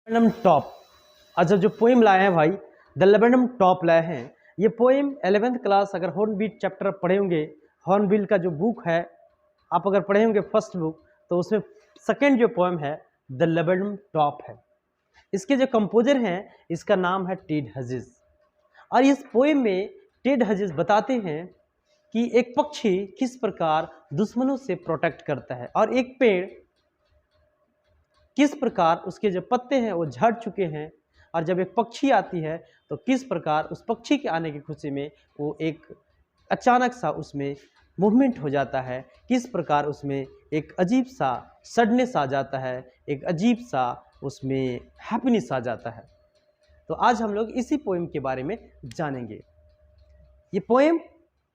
लेबेनम top. अच्छा, जो poem लाए हैं भाई, द लेबेनम टॉप लाए हैं। ये पोइम 11th क्लास अगर हॉर्नबिल चैप्टर पढ़े होंगे, हॉर्नबिल का जो बुक है आप अगर पढ़े होंगे फर्स्ट बुक, तो उसमें सेकंड जो पोइम है द लेबेनम टॉप है। इसके जो कंपोजर हैं इसका नाम है टेड हजिस। और इस पोइम में टेड हजिस बताते हैं कि एक पक्षी किस प्रकार दुश्मनों से प्रोटेक्ट करता है और एक पेड़ किस प्रकार उसके जो पत्ते हैं वो झड़ चुके हैं, और जब एक पक्षी आती है तो किस प्रकार उस पक्षी के आने की खुशी में वो एक अचानक सा उसमें मूवमेंट हो जाता है, किस प्रकार उसमें एक अजीब सा सडनेस आ जाता है, एक अजीब सा उसमें हैप्पीनेस आ जाता है। तो आज हम लोग इसी पोएम के बारे में जानेंगे। ये पोएम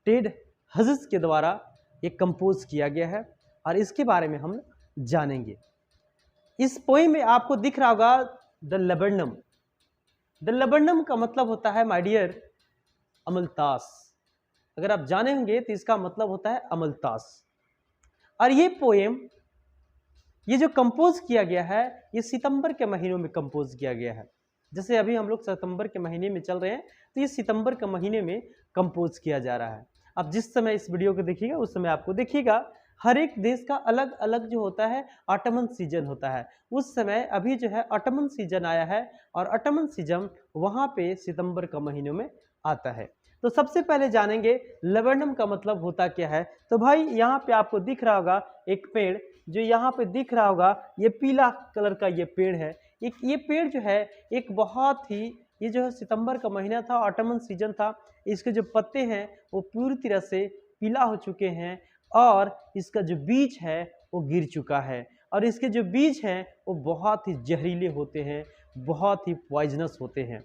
टेड हजिस के द्वारा ये कंपोज किया गया है और इसके बारे में हम जानेंगे। इस पोएम में आपको दिख रहा होगा द लेबेनम। द लेबेनम का मतलब होता है माय डियर अमलतास। अगर आप जाने होंगे तो इसका मतलब होता है अमलतास। और ये पोएम ये जो कंपोज किया गया है ये सितंबर के महीनों में कंपोज किया गया है। जैसे अभी हम लोग सितंबर के महीने में चल रहे हैं तो ये सितंबर के महीने में कंपोज किया जा रहा है। अब जिस समय इस वीडियो को देखिएगा उस समय आपको देखिएगा हर एक देश का अलग अलग जो होता है ऑटमन सीजन होता है। उस समय अभी जो है ऑटमन सीजन आया है और ऑटमन सीजन वहाँ पे सितंबर का महीनों में आता है। तो सबसे पहले जानेंगे लेबेनम का मतलब होता क्या है। तो भाई यहाँ पे आपको दिख रहा होगा एक पेड़, जो यहाँ पे दिख रहा होगा ये पीला कलर का ये पेड़ है। ये पेड़ जो है एक बहुत ही, ये जो है सितंबर का महीना था, ऑटमन सीजन था, इसके जो पत्ते हैं वो पूरी तरह से पीला हो चुके हैं और इसका जो बीज है वो गिर चुका है और इसके जो बीज हैं वो बहुत ही जहरीले होते हैं, बहुत ही पॉइजनस होते हैं।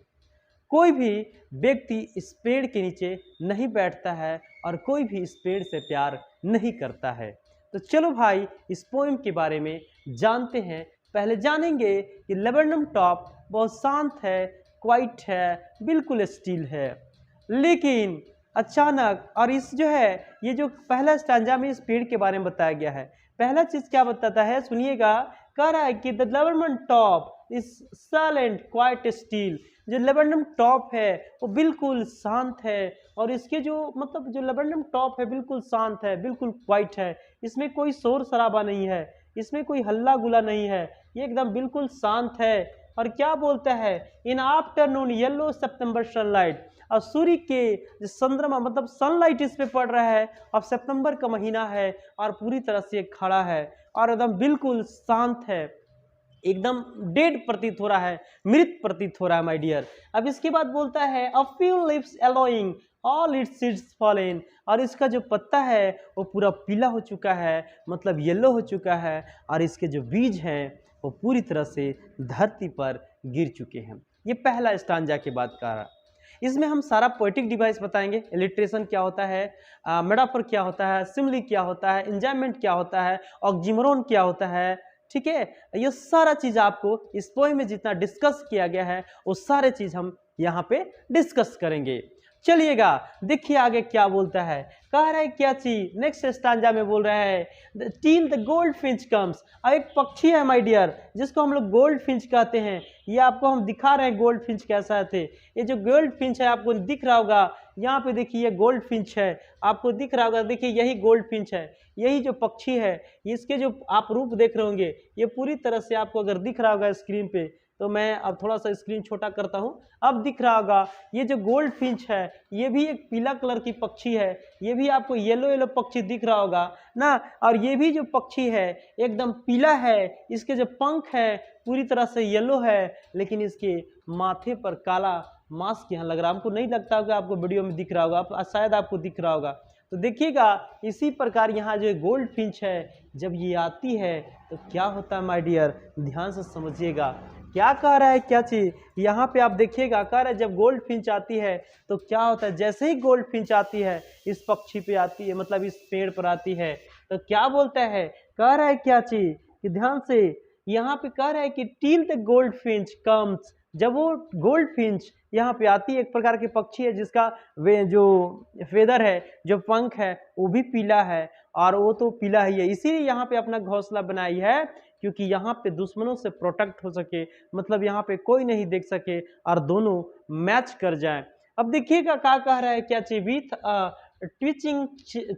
कोई भी व्यक्ति इस पेड़ के नीचे नहीं बैठता है और कोई भी इस पेड़ से प्यार नहीं करता है। तो चलो भाई इस पोएम के बारे में जानते हैं। पहले जानेंगे कि लेबेनम टॉप बहुत शांत है, क्वाइट है, बिल्कुल स्टिल है, लेकिन अचानक, और इस जो है ये जो पहला स्टैंजा में इस पेड़ के बारे में बताया गया है, पहला चीज क्या बताता है सुनिएगा। कह रहा है कि the laburnum top is silent quite still. जो लेबेनम टॉप है वो बिल्कुल शांत है और इसके जो मतलब जो लेबेनम टॉप है बिल्कुल शांत है, बिल्कुल क्वाइट है, इसमें कोई शोर शराबा नहीं है, इसमें कोई हल्ला गुला नहीं है, ये एकदम बिल्कुल शांत है। और क्या बोलता है, in afternoon yellow September sunlight, और सूर्य के जो चंद्रमा मतलब सनलाइट इस पे पड़ रहा है, अब सितंबर का महीना है और पूरी तरह से खड़ा है और एकदम बिल्कुल शांत है, एकदम डेड प्रतीत हो रहा है, मृत प्रतीत हो रहा है माय डियर। अब इसके बाद बोलता है a few leaves allowing all it's seeds fallen, और इसका जो पत्ता है वो पूरा पीला हो चुका है, मतलब येलो हो चुका है, और इसके जो बीज हैं वो पूरी तरह से धरती पर गिर चुके हैं। ये पहला स्टांजा के बाद का रहा। इसमें हम सारा पोएटिक डिवाइस बताएंगे, इलिट्रेशन क्या होता है, मेटाफर क्या होता है, सिमिली क्या होता है, एंजाइनमेंट क्या होता है, ऑक्सिमोरन क्या होता है, ठीक है। ये सारा चीज आपको इस पोएम में जितना डिस्कस किया गया है वो सारे चीज हम यहाँ पे डिस्कस करेंगे। चलिएगा देखिए आगे क्या बोलता है। कह रहा है क्या चीज, नेक्स्ट स्टांजा में बोल रहा है till the goldfinch comes. और एक पक्षी है माय डियर जिसको हम लोग गोल्ड फिंच कहते हैं। ये आपको हम दिखा रहे हैं गोल्ड फिंच कैसा थे। ये जो गोल्ड फिंच है आपको दिख रहा होगा, यहाँ पे देखिए ये गोल्ड फिंच है, आपको दिख रहा होगा, देखिए यही गोल्ड फिंच है, यही जो पक्षी है, इसके जो आप रूप देख रहे होंगे ये पूरी तरह से आपको अगर दिख रहा होगा स्क्रीन पे, तो मैं अब थोड़ा सा स्क्रीन छोटा करता हूं, अब दिख रहा होगा ये जो गोल्ड फिंच है ये भी एक पीला कलर की पक्षी है, ये भी आपको येलो येलो पक्षी दिख रहा होगा ना। और ये भी जो पक्षी है एकदम पीला है, इसके जो पंख है पूरी तरह से येलो है, लेकिन इसके माथे पर काला मास्क यहाँ लग रहा है। हमको नहीं लगता होगा, आपको वीडियो में दिख रहा होगा, शायद आपको दिख रहा होगा। तो देखिएगा इसी प्रकार यहाँ जो गोल्ड फिंच है जब ये आती है तो क्या होता है माय डियर, ध्यान से समझिएगा क्या कह रहा है, क्या चीज यहाँ पे आप देखिएगा। कह रहा है जब गोल्ड फिंच आती है तो क्या होता है, जैसे ही गोल्ड फिंच आती है इस पक्षी पे आती है, मतलब इस पेड़ पर आती है, तो क्या बोलता है, कह रहा है क्या चीज कि ध्यान से यहाँ पे कह रहा है कि till the goldfinch comes. जब वो गोल्ड फिंच यहाँ पे आती है, एक प्रकार की पक्षी है जिसका वे जो फेदर है, जो पंख है वो भी पीला है, और वो तो पीला ही है, इसीलिए यहाँ पे अपना घोंसला बनाई है क्योंकि यहाँ पे दुश्मनों से प्रोटेक्ट हो सके, मतलब यहाँ पे कोई नहीं देख सके और दोनों मैच कर जाएं। अब देखिएगा क्या कह रहा है, क्या चाहिए, with twitching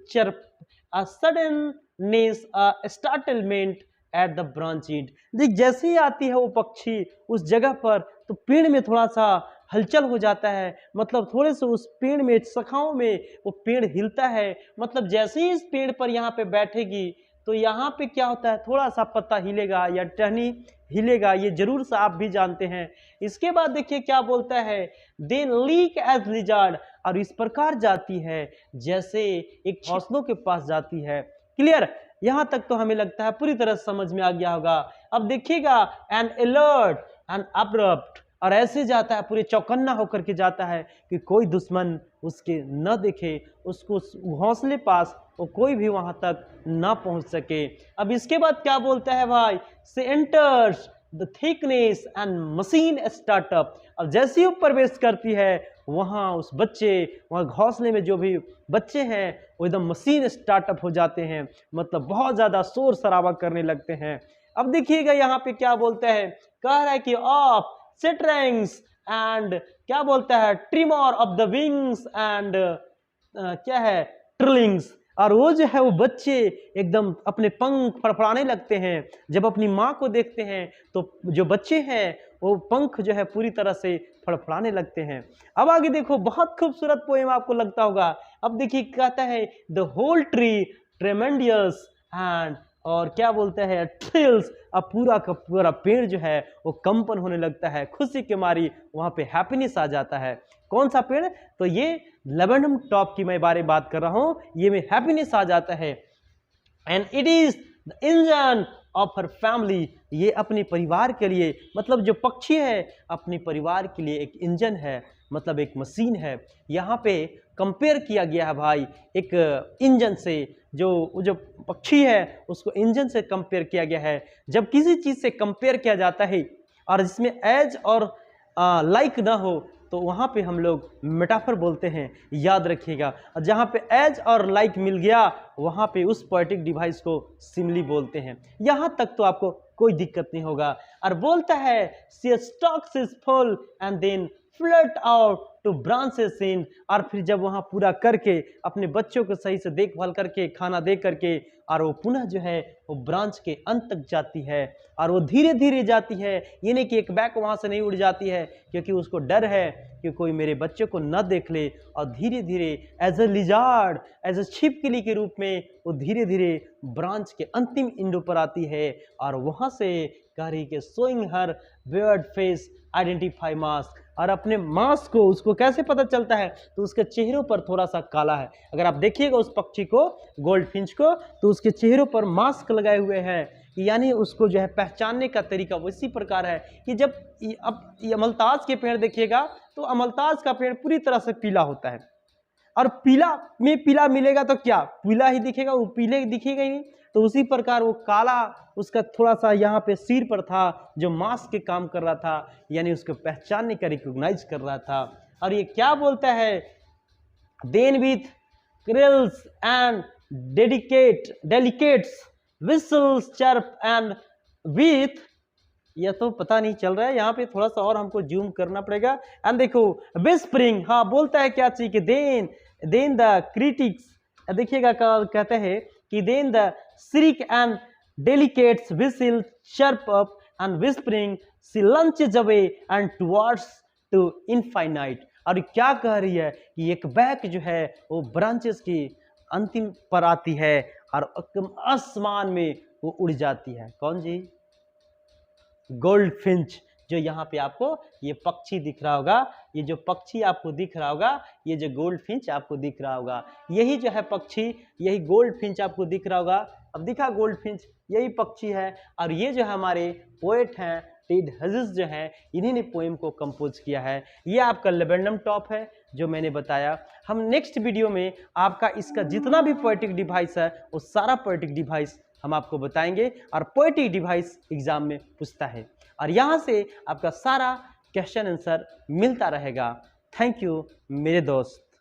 chirp a suddenness, a startlement at the branch end। देख जैसे ही आती है वो पक्षी उस जगह पर, तो पेड़ में थोड़ा सा हलचल हो जाता है, मतलब थोड़े से उस पेड़ में, शाखाओं में वो पेड़ हिलता है। मतलब जैसे ही इस पेड़ पर यहाँ पे बैठेगी तो यहाँ पे क्या होता है, थोड़ा सा पत्ता हिलेगा या टहनी हिलेगा, ये जरूर से आप भी जानते हैं। इसके बाद देखिए क्या बोलता है, देन लीक एज लिजार्ड, और इस प्रकार जाती है जैसे एक घोंसलों के पास जाती है। क्लियर, यहां तक तो हमें लगता है पूरी तरह समझ में आ गया होगा। अब देखिएगा, एन अलर्ट एंड अब्रप्ट, और ऐसे जाता है पूरे चौकन्ना होकर के जाता है कि कोई दुश्मन उसके न देखे, उसको घोंसले पास वो कोई भी वहां तक ना पहुंच सके। अब इसके बाद क्या बोलता है भाई, से enters the thickness and machine startup, अब जैसे ही प्रवेश करती है वहां उस बच्चे, वहां घोंसले में जो भी बच्चे हैं वो एकदम मशीन स्टार्टअप हो जाते हैं, मतलब बहुत ज्यादा शोर शराबा करने लगते हैं। अब देखिएगा यहाँ पे क्या बोलता है, कह रहा है कि ऑफ सेटरेंग्स एंड क्या बोलता है, trimmer of the wings and क्या है, ट्रिलिंग्स, और वो जो है वो बच्चे एकदम अपने पंख फड़फड़ाने लगते हैं। जब अपनी माँ को देखते हैं तो जो बच्चे हैं वो पंख जो है पूरी तरह से फड़फड़ाने लगते हैं। अब आगे देखो, बहुत खूबसूरत पोएम आपको लगता होगा। अब देखिए कहता है, the whole tree tremendous and, और क्या बोलता है, थ्रिल्स, अब पूरा का पूरा पेड़ जो है वो कंपन होने लगता है, खुशी के मारी वहां पे हैप्पीनेस आ जाता है। कौन सा पेड़, तो ये लेबेनम टॉप की मैं बात कर रहा हूं, ये में हैप्पीनेस आ जाता है। And it is the engine of her family, ये अपने परिवार के लिए, मतलब जो पक्षी है अपने परिवार के लिए एक इंजन है, मतलब एक मशीन है। यहाँ पे कंपेयर किया गया है भाई एक इंजन से, जो पक्षी है उसको इंजन से कंपेयर किया गया है। जब किसी चीज़ से कंपेयर किया जाता है और जिसमें एज और लाइक ना हो तो वहाँ पे हम लोग मेटाफर बोलते हैं, याद रखिएगा। और जहाँ पे एज और लाइक मिल गया वहाँ पे उस पोएटिक डिवाइस को सिमिली बोलते हैं। यहाँ तक तो आपको कोई दिक्कत नहीं होगा। और बोलता है, she stokes is full and then flirt out to branches in, और फिर जब वहाँ पूरा करके अपने बच्चों को सही से देखभाल करके खाना दे करके और वो पुनः जो है वो ब्रांच के अंत तक जाती है, और वो धीरे धीरे जाती है, ये नहीं कि एक बैक वहाँ से नहीं उड़ जाती है, क्योंकि उसको डर है कि कोई मेरे बच्चे को न देख ले, और धीरे धीरे as a lizard, as a छिपकली के रूप में वो धीरे धीरे ब्रांच के अंतिम इंडो पर आती है, और वहाँ से कह रही कि सोइंग हर बियर्ड फेस आइडेंटिफाई मास्क, और अपने मास्क को उसको कैसे पता चलता है, तो उसके चेहरों पर थोड़ा सा काला है। अगर आप देखिएगा उस पक्षी को, गोल्ड फिंच को, तो उसके चेहरों पर मास्क लगाए हुए हैं, यानी उसको जो है पहचानने का तरीका वो इसी प्रकार है कि जब अब ये अमलताज के पेड़ देखिएगा तो अमलताज का पेड़ पूरी तरह से पीला होता है, और पीला में पीला मिलेगा तो क्या पीला ही दिखेगा, वो पीले दिखेगा ही नहीं। तो उसी प्रकार वो काला उसका थोड़ा सा यहाँ पे सिर पर था जो मास्क के काम कर रहा था, यानी उसको पहचानने का रिकॉग्नाइज कर रहा था। और ये क्या बोलता है, then with trills and delicates whistles chirp and with, यह तो पता नहीं चल रहा है, यहाँ पे थोड़ा सा और हमको जूम करना पड़ेगा। एंड देखो whispering, हाँ बोलता है क्या चाहिए कि देन द क्रिटिक्स, देखिएगा कहते हैं कि then the shriek and delicates whistle chirp up and whispering she lunges away and towards to infinite। और क्या कह रही है कि एक बैक जो है वो ब्रांचेस की अंतिम पर आती है और आसमान में वो उड़ जाती है। कौन जी, गोल्ड फिंच, जो यहाँ पे आपको ये पक्षी दिख रहा होगा, ये जो पक्षी आपको दिख रहा होगा, ये जो गोल्ड फिंच आपको दिख रहा होगा, यही जो है पक्षी, यही गोल्ड फिंच आपको दिख रहा होगा। अब दिखा गोल्ड फिंच, यही पक्षी है। और ये जो हमारे पोएट हैं टेड हजिस जो है, इन्हीं ने पोएम को कंपोज किया है। ये आपका लेबेनम टॉप है जो मैंने बताया। हम नेक्स्ट वीडियो में आपका इसका जितना भी पोएटिक डिवाइस है वो सारा पोएटिक डिवाइस हम आपको बताएंगे, और पोएटिक डिवाइस एग्जाम में पूछता है और यहाँ से आपका सारा क्वेश्चन आंसर मिलता रहेगा। थैंक यू मेरे दोस्त।